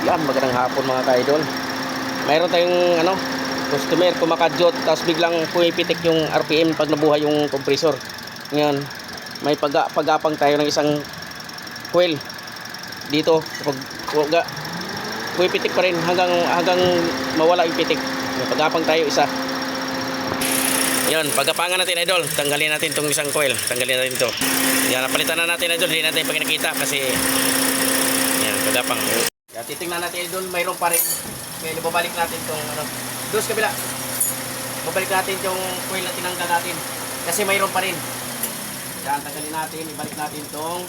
Yan, magandang hapon mga ka-idol. Mayroon tayong customer kumakadyot tapos biglang pumipitik yung RPM pag nabuhay yung compressor. Ngayon, may pagapang tayo ng isang coil dito. Pag pumipitik pa rin hanggang mawala yung pitik. May pagapang tayo isa. Yan, pagapangan natin idol. Tanggalin natin tong isang coil. Tanggalin natin to. Yan, napalitan na natin idol. Hindi natin pagkikita kasi yan, pagapang. Yan, titingnan natin idol, mayroon pa rin. Okay, babalik natin tong doon sa kabila. Babalik natin yung coil na tinanggal natin kasi mayroon pa rin. Yan, tanggalin natin, ibalik natin tong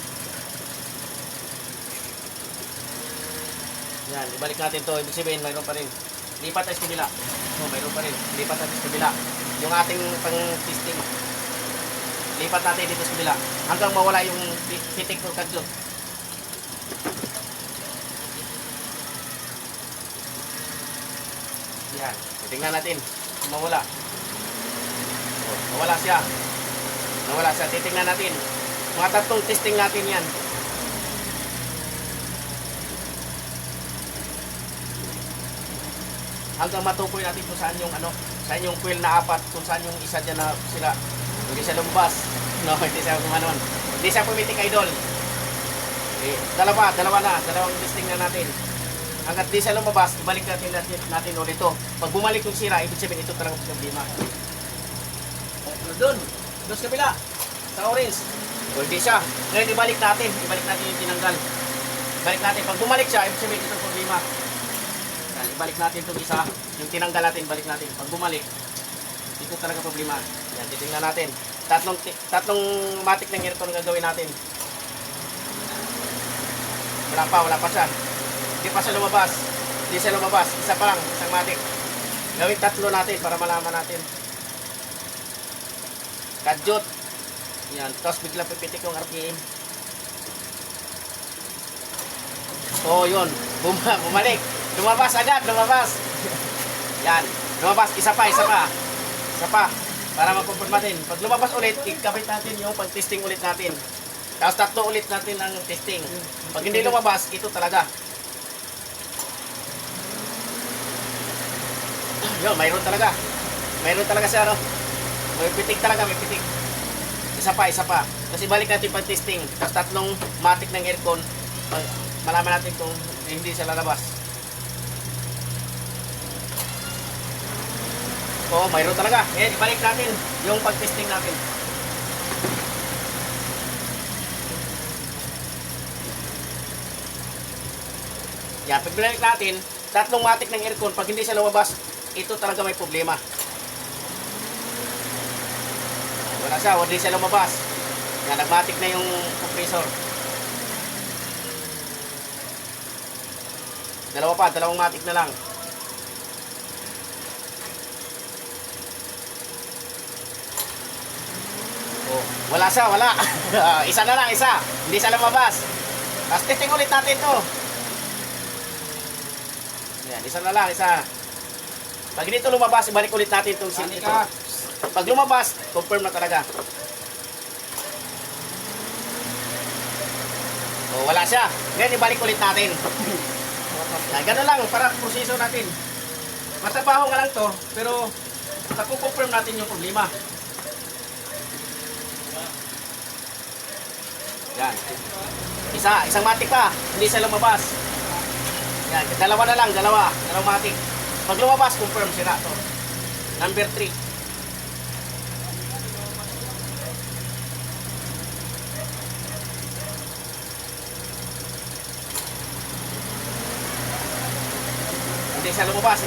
yan, ibalik natin to. Ibig sabihin, mayroon pa rin. Lipat tayo sa kabila. Mayroon pa rin. Lipat natin sa kabila. Yung ating pang-testing. Lipat natin dito sa kabila. Hanggang mawala yung pitik ng kadyot. Yan. Tingnan natin. Mawala. Mawala siya. Mawala siya. Titingnan natin. Mga tatlong testing natin yan. Hanggang matukoy natin kung saan yung saan yung coil na apat, kung saan yung isa dyan na sila hindi siya lumabas. No, hindi siya kumanon. Hindi siya pumitik idol. Eh, dalawang testing na natin. Hanggat di siya lumabas, ibalik natin ulit ito. Pag bumalik yung sira, ibig sabihin ito talagang problema. Doon sa kabila, sa orange. O hindi siya. Ngayon ibalik natin yung tinanggal. Ibalik natin. Pag bumalik siya, ibig sabihin ito problema. Balik natin itong isa, yung tinanggal natin, balik natin. Pag bumalik, ito talaga problema. Yan, titingnan natin. Tatlong matik ng aircon gagawin natin. Wala pa siya. Hindi pa siya lumabas. Isa pa lang, isang matik. Gawin tatlo natin para malaman natin. Kadyot. Yan, tapos bigla pipitik yung RPM. So, yun. Bumalik. Lumabas agad. Yan. Lumabas. Isa pa. Para mag-confirm natin. Pag lumabas ulit, ikabit natin yung pag-testing ulit natin. Tapos tatlo ulit natin ang testing. Pag hindi lumabas, ito talaga. Yun, mayroon talaga. Mayroon talaga siya, no? May pitik talaga, may pitik. Isa pa. Kasi balik natin pag-testing. Tapos tatlong matik ng aircon. Malaman natin kung hindi siya lalabas. Oo, mayroon talaga. Ngayon, ibalik natin yung pag-testing natin. Yan, pag binalik natin, tatlong matik ng aircon, pag hindi siya lumabas, ito talaga may problema. Wala siya, hindi siya lumabas. Yan, nagmatik na yung compressor. Dalawang matik na lang. Oh, wala siya. Isa na lang. Hindi siya lumabas. Tapos testing ulit natin to. Yan, isa na lang. Pag hindi ito lumabas, ibalik ulit natin itong seal ito. Pag lumabas, confirm na talaga. Oh, wala siya. Ngayon, ibalik ulit natin. Yan, ganun lang para proseso natin. Matrabaho nga lang to, pero nakukonfirm natin yung problema. Yan. Isang matik pa, hindi siya lumabas. Yan, dalawa na lang, dalawang matik. Pag lumabas, confirm sila to. Number 3. Hindi siya lumabas.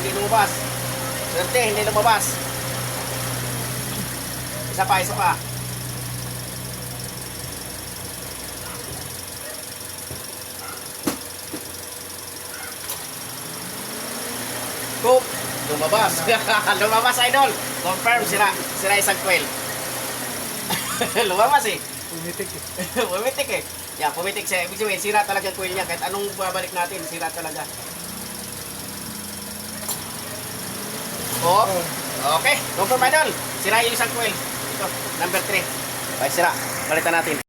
Swerte, hindi lumabas. Isa pa. Coop, lumabas. Lumabas idol. Confirm sira isang coil. Lumabas eh. Pumitik eh. Yeah, pumitik siya. Ibig sabihin, sira talaga ang coil niya. Kahit anong babalik natin, sira talaga. Oh, okay. Confirm idol. Sira yung isang coil. Ito, number 3. Sira. Balitan natin.